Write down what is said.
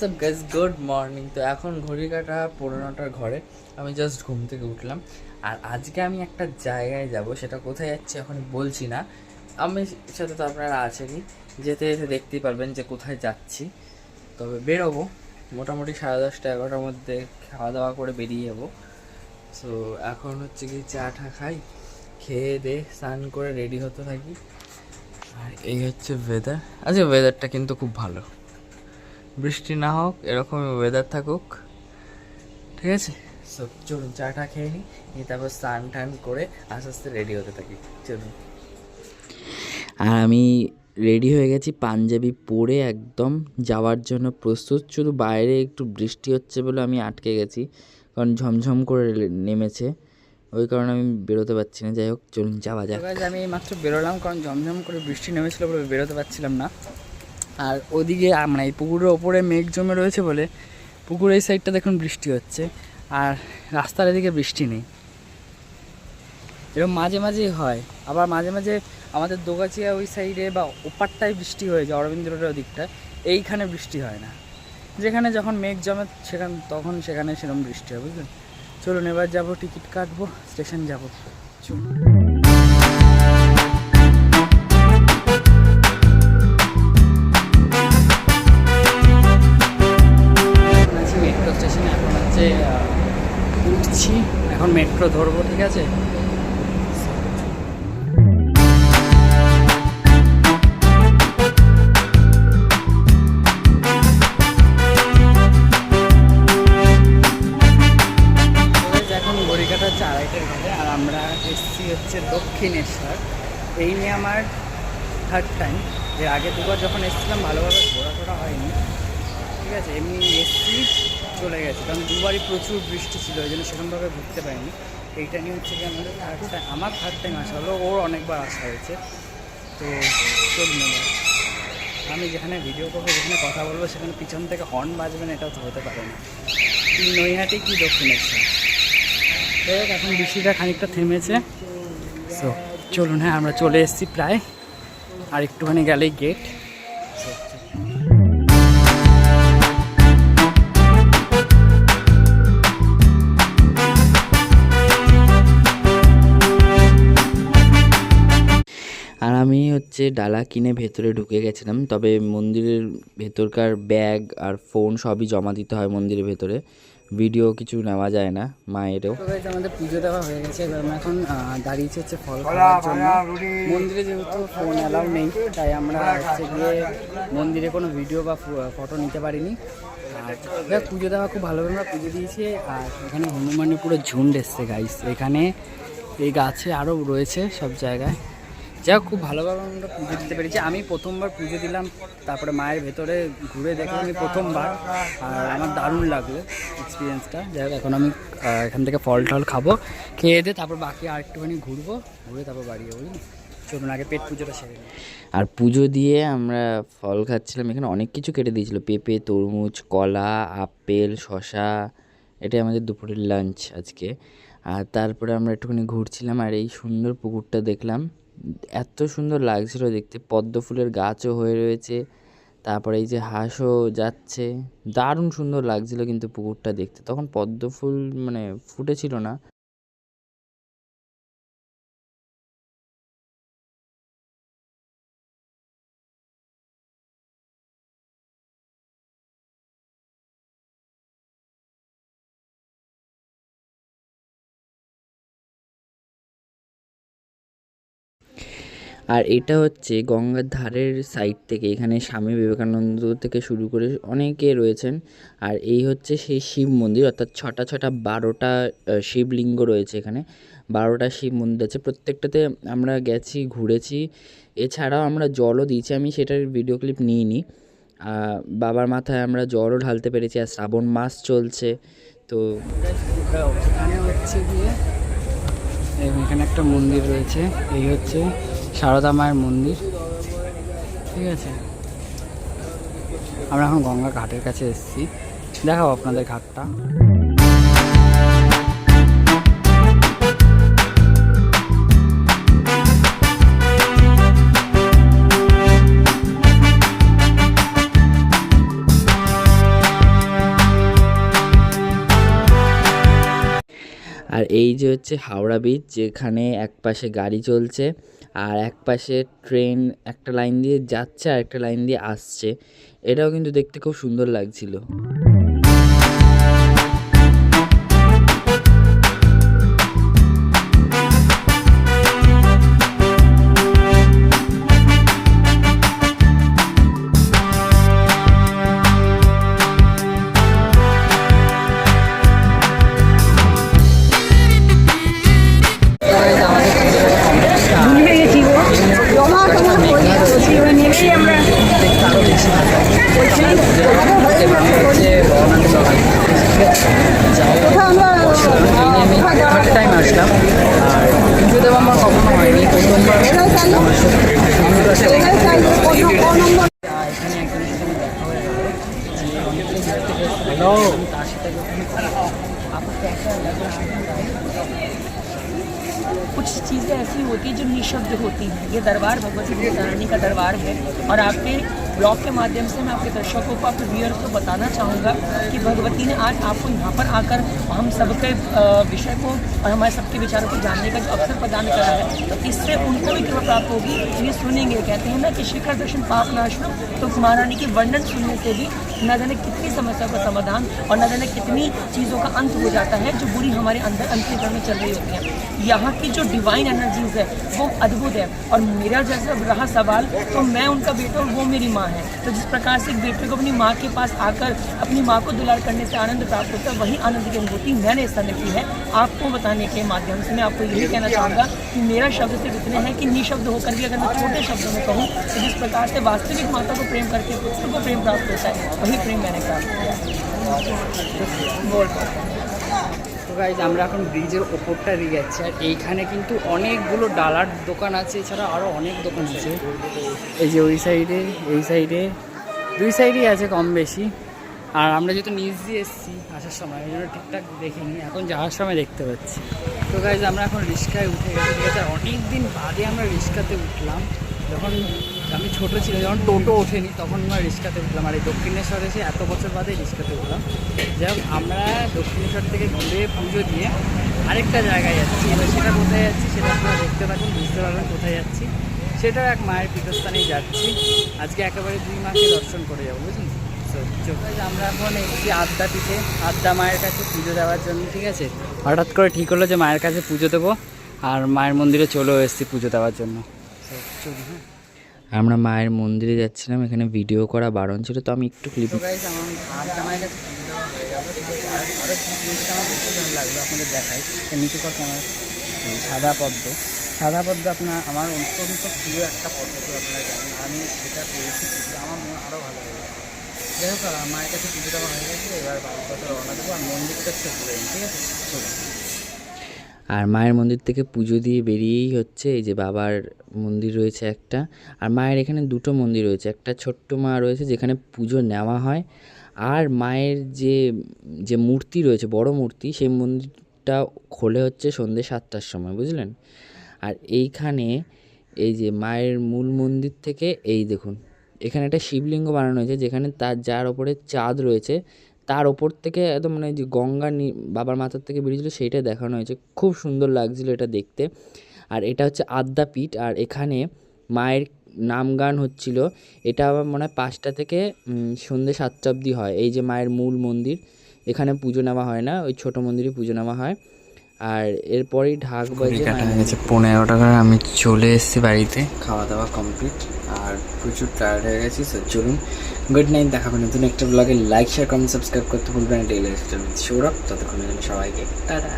WhatsApp guys, good morning. তো এখন ঘড়ি কাটা 9:15টার ঘরে। আমি জাস্ট ঘুম থেকে উঠলাম। আর আজকে আমি একটা জায়গায় যাব, সেটা কোথায় যাচ্ছি এখন বলছি না। আমি সাথে তো আপনারা আছেনই, যেতে যেতে দেখতেই পারবেন যে কোথায় যাচ্ছি। তবে বেরোবো মোটামুটি 10:30 11টার মধ্যে, খাওয়া দাওয়া করে বেরিয়ে যাবো। সো এখন হচ্ছে কি চা টা খাই, খেয়ে দে স্নান করে রেডি হতে থাকি। আর এই হচ্ছে ওয়েদার। আজকে ওয়েদারটা কিন্তু খুব ভালো, বৃষ্টি না হোক, এরকমই ওয়েদার থাকুক, ঠিক আছে। সব চলুন চাটা খেয়ে নিই, তারপর স্নান টান করে আস্তে আস্তে রেডি হতে থাকি। চলুন। আর আমি রেডি হয়ে গেছি, পাঞ্জাবি পরে একদম যাওয়ার জন্য প্রস্তুত। শুধু বাইরে একটু বৃষ্টি হচ্ছে বলে আমি আটকে গেছি, কারণ ঝমঝম করে নেমেছে, ওই কারণে আমি বেরোতে পারছি না। যাই হোক, চলুন যাওয়া যাক। আমি মাত্র বেরোলাম, কারণ ঝমঝম করে বৃষ্টি নেমেছিল বলে বেরোতে পারছিলাম না। আর ওদিকে মানে এই পুকুরের ওপরে মেঘ জমে রয়েছে বলে পুকুরের এই সাইডটা দেখুন বৃষ্টি হচ্ছে, আর রাস্তার এদিকে বৃষ্টি নেই। এরকম মাঝে মাঝেই হয়, আবার মাঝে মাঝে আমাদের দোগাছিয়া ওই সাইডে বা ওপারটায় বৃষ্টি হয়ে যায়, অরবিন্দ রোডের ওদিকটা। এইখানে বৃষ্টি হয় না, যেখানে যখন মেঘ জমে সেখানে সেরকম বৃষ্টি হয়, বুঝলেন। চলুন এবার যাবো, টিকিট কাটবো, স্টেশন যাবো। চলুন। মেট্রো স্টেশনে এখন হচ্ছে উঠছি, এখন মেট্রো ধরবো, ঠিক আছে। এখন ঘড়ি কাটা 4:30 ঘরে, আর আমরা এসছি হচ্ছে দক্ষিণেশ্বর। এই নিয়ে আমার থার্ড টাইম। এর আগে দুবার যখন এসেছিলাম ভালোভাবে ঘোরাফোরা হয়নি, ঠিক আছে। এমনি এসছি, চলে গেছে, কারণ দুবারই প্রচুর বৃষ্টি ছিল, ওই জন্য সেরকমভাবে ঘুরতে পারিনি। এইটা নিয়ে হচ্ছে কি আমাদের আমার থার্ড টাইম আসা হলো, ওর অনেকবার আসা হয়েছে। তো চলুন এবার। আমি যেখানে ভিডিও করবো, যেখানে কথা বলবো, সেখানে পিছন থেকে হর্ন বাজবে না, এটাও তো হতে পারে না। কি নৈহাটি কি দক্ষিণেশ্বর। যাই হোক, এখন বৃষ্টিটা খানিকটা থেমেছে। সো চলুন। হ্যাঁ, আমরা চলে এসেছি প্রায়, আর একটুখানি গেলেই গেট। আর আমি হচ্ছে ডালা কিনে ভেতরে ঢুকে গেছিলাম, তবে মন্দিরের ভেতরকার ব্যাগ আর ফোন সবই জমা দিতে হয় মন্দিরের ভেতরে, ভিডিও কিছু নেওয়া যায় না মায়েরও। আমাদের পুজো দেওয়া হয়ে গেছে, এবার আমরা এখন দাঁড়িয়েছি হচ্ছে ফল খাওয়ার জন্য। মন্দিরে যেহেতু ফোন অ্যালাউ নেই, তাই আমরা হচ্ছে গিয়ে মন্দিরে কোনো ভিডিও বা ফটো নিতে পারিনি। আর পুজো দেওয়া খুব ভালোভাবে আমরা পুজো দিয়েছি। আর এখানে হনুমানের পুরো ঝুন্ড এসছে গাইস, এখানে এই গাছে আরও রয়েছে সব জায়গায়। যাই হোক, খুব ভালোভাবে আমরা পুজো দিতে পেরেছি। আমি প্রথমবার পুজো দিলাম, তারপরে মায়ের ভেতরে ঘুরে দেখলাম আমি প্রথমবার, আর আমার দারুণ লাগলো এক্সপিরিয়েন্সটা। যাই হোক, এখন আমি এখান থেকে ফল টল খাবো, খেয়ে দিয়ে তারপর বাকি আর একটুখানি ঘুরবো, ঘুরে তারপর বাড়ি যাবো। চলুন আগে পেট পুজোটা সেরে নিই। আর পুজো দিয়ে আমরা ফল খাচ্ছিলাম, এখানে অনেক কিছু কেটে দিয়েছিল, পেঁপে, তরমুজ, কলা, আপেল, শশা। এটাই আমাদের দুপুরের লাঞ্চ আজকে। আর তারপরে আমরা একটুখানি ঘুরছিলাম, আর এই সুন্দর পুকুরটা দেখলাম, এত সুন্দর লাগছিল দেখতে, পদ্ম ফুলের গাছও হয়ে রয়েছে, তারপরে এই যে হাঁসও যাচ্ছে, দারুণ সুন্দর লাগছিল কিন্তু পুকুরটা দেখতে। তখন পদ্ম ফুল মানে ফুটেছিল না। আর এটা হচ্ছে গঙ্গার ধারের সাইড থেকে, এখানে স্বামী বিবেকানন্দ থেকে শুরু করে অনেকে রয়েছেন। আর এই হচ্ছে সেই শিব মন্দির, অর্থাৎ 12টা শিবলিঙ্গ রয়েছে এখানে, 12টা শিব মন্দির আছে, প্রত্যেকটাতে আমরা গেছি, ঘুরেছি। এছাড়াও আমরা জলও দিয়েছি, আমি সেটার ভিডিও ক্লিপ নিইনি। বাবার মাথায় আমরা জলও ঢালতে পেরেছি, আর শ্রাবণ মাস চলছে। তো এখানে হচ্ছে গিয়ে এখানে একটা মন্দির রয়েছে, এই হচ্ছে সারদা মায়ের মন্দির, ঠিক আছে। আমরা এখন গঙ্গা ঘাটের কাছে এসেছি, দেখাবো আপনাদের ঘাটটা। আর এই যে হচ্ছে হাওড়া ব্রিজ, যেখানে এক পাশে গাড়ি চলছে আর এক পাশে ট্রেন একটা লাইন দিয়ে যাচ্ছে আর একটা লাইন দিয়ে আসছে। এটাও কিন্তু দেখতে খুব সুন্দর লাগছিল। টাইম আসলাম আর পুজো দেওয়া আমার কখনো হয়নি, প্রথমবার। এখানে একজনের সাথে দেখা হয়ে গেল, হ্যালো, তার সাথে कुछ चीज़ें ऐसी होती हैं जो निःशब्द होती हैं। ये दरबार भगवती माता रानी का दरबार है और आपके ब्लॉग के माध्यम से मैं आपके दर्शकों को, आपके व्यूअर्स को बताना चाहूँगा कि भगवती ने आज आपको यहाँ पर आकर हम सबके विषय को और हमारे सबके विचारों को जानने का जो अवसर प्रदान करा है, तो इससे उनको भी कृपा प्राप्त होगी। ये सुनेंगे, कहते हैं ना कि शिखर दर्शन पाप नाशनो, तो महारानी की वर्णन सुनने से भी न जाने कितनी समस्या का समाधान और न जाने कितनी चीज़ों का अंत हो जाता है जो बुरी हमारे अंदर अंतर्गण में चल रही होती हैं। यहाँ की जो डिवाइन एनर्जीज है वो अद्भुत है। और मेरा जैसा रहा सवाल, तो मैं उनका बेटा और वो मेरी माँ है। तो जिस प्रकार से एक बेटे को अपनी माँ के पास आकर अपनी माँ को दुलार करने से आनंद प्राप्त होता है, वही आनंद की अनुभूति मैंने इस समय की है। आपको बताने के माध्यम से मैं आपको यही कहना चाहूँगा कि मेरा शब्द सिर्फ इतने हैं कि निःशब्द होकर भी अगर मैं छोटे शब्दों में कहूँ, तो जिस प्रकार से वास्तविक माता को प्रेम करके पुत्र को प्रेम प्राप्त होता है, वही प्रेम मैंने प्राप्त किया। তো গাইজ আমরা এখন ব্রিজের ওপরটা দিয়ে যাচ্ছি, আর এইখানে কিন্তু অনেকগুলো ডালার দোকান আছে, এছাড়া আরও অনেক দোকান আছে। এই যে ওই সাইডে, এই সাইডে, দুই সাইডেই আছে কম বেশি। আর আমরা যেহেতু নিচ দিয়ে এসেছি আসার সময়, এই জন্য ঠিকঠাক দেখিনি, এখন যাওয়ার সময় দেখতে পাচ্ছি। তো গাইজ আমরা এখন রিক্সায় উঠে গেছি, ঠিক আছে। আর অনেক দিন বাদে আমরা রিক্সাতে উঠলাম। যখন আমি ছোটো ছিল, যখন টোটো ওঠেনি, তখন আমরা রিক্সাতে উঠলাম। আর এই দক্ষিণেশ্বরে এসে এত বছর বাদে রিক্সাতে উঠলাম। যাই হোক, আমরা দক্ষিণেশ্বর থেকে ঘুরে পুজো দিয়ে আরেকটা জায়গায় যাচ্ছি। এবার সেটা কোথায় যাচ্ছি সেটা আপনারা দেখতে থাকুন, বুঝতে পারবেন কোথায় যাচ্ছি। সেটাও এক মায়ের পীঠস্থানেই যাচ্ছি। আজকে একেবারে 2 মাকে দর্শন করে যাবো, বুঝলেন। আমরা এখন এসেছি আদ্যা পীঠে, আদ্যা মায়ের কাছে পুজো দেওয়ার জন্য, ঠিক আছে। হঠাৎ করে ঠিক হলো যে মায়ের কাছে পুজো দেবো, আর মায়ের মন্দিরে চলেও এসেছি পুজো দেওয়ার জন্য। আমরা মায়ের মন্দিরে যাচ্ছিলাম, এখানে ভিডিও করা বারণ ছিল, তো আমি একটু ক্লিপ। আদ্যা মায়ের কাছে পুজো দেওয়া হয়ে গেল, ঠিক আছে। আর আরও জিনিসটা আমার বেশি ভালো লাগলো, আপনাদের দেখাই। নিচে কত আমার সাদা পদ্ম, সাদা পদ্ম আমার অত্যন্ত প্রিয় একটা পদ্ম, তো আপনারা জানেন। আমি সেটা পেয়েছি, আমার মনে আরও ভালো লেগেছে। যাই হোক, মায়ের কাছে পুজো দেওয়া হয়ে গেছে, এবার বাড়ির কথা রওনা দেবো। আর মন্দিরটা একটু ঘুরে নিই, ঠিক আছে। আর মায়ের মন্দির থেকে পুজো দিয়ে বেরিয়েই হচ্ছে এই যে বাবার মন্দির রয়েছে একটা, আর মায়ের এখানে 2টো মন্দির রয়েছে। একটা ছোট্ট মা রয়েছে যেখানে পুজো নেওয়া হয়, আর মায়ের যে মূর্তি রয়েছে, বড় মূর্তি, সেই মন্দিরটা খোলে হচ্ছে সন্ধ্যে 7টার সময়, বুঝলেন। আর এইখানে এই যে মায়ের মূল মন্দির থেকে এই দেখুন, এখানে একটা শিবলিঙ্গ বানানো হয়েছে, যেখানে যার ওপরে চাঁদ রয়েছে, তার ওপর থেকে একদম মানে যে গঙ্গা বাবার মাথার থেকে বেরিয়েছিল সেইটা দেখানো হয়েছে। খুব সুন্দর লাগছিল এটা দেখতে। আর এটা হচ্ছে আদ্যা পীঠ, আর এখানে মায়ের নাম গান হচ্ছিল। এটা আবার মনে হয় 5টা থেকে সন্ধ্যে 7টা অবধি হয়। এই যে মায়ের মূল মন্দির, এখানে পুজো নেওয়া হয় না, ওই ছোটো মন্দিরে পুজো নেওয়া হয়। আর এরপরেই ঢাক বাজে। কাটা হয়ে গেছে 15 টাকার। আমি চলে এসেছি বাড়িতে, খাওয়া দাওয়া কমপ্লিট, আর প্রচুর টায়ার্ড হয়ে গেছি। সো চলুন, গুড নাইট। দেখাবেন নতুন একটা ব্লগে। লাইক, শেয়ার, কমেন্ট, সাবস্ক্রাইব করতে ভুলবেন না। Daily lifestyle with Sourav. ততক্ষণের জন্য সবাইকে টাটা।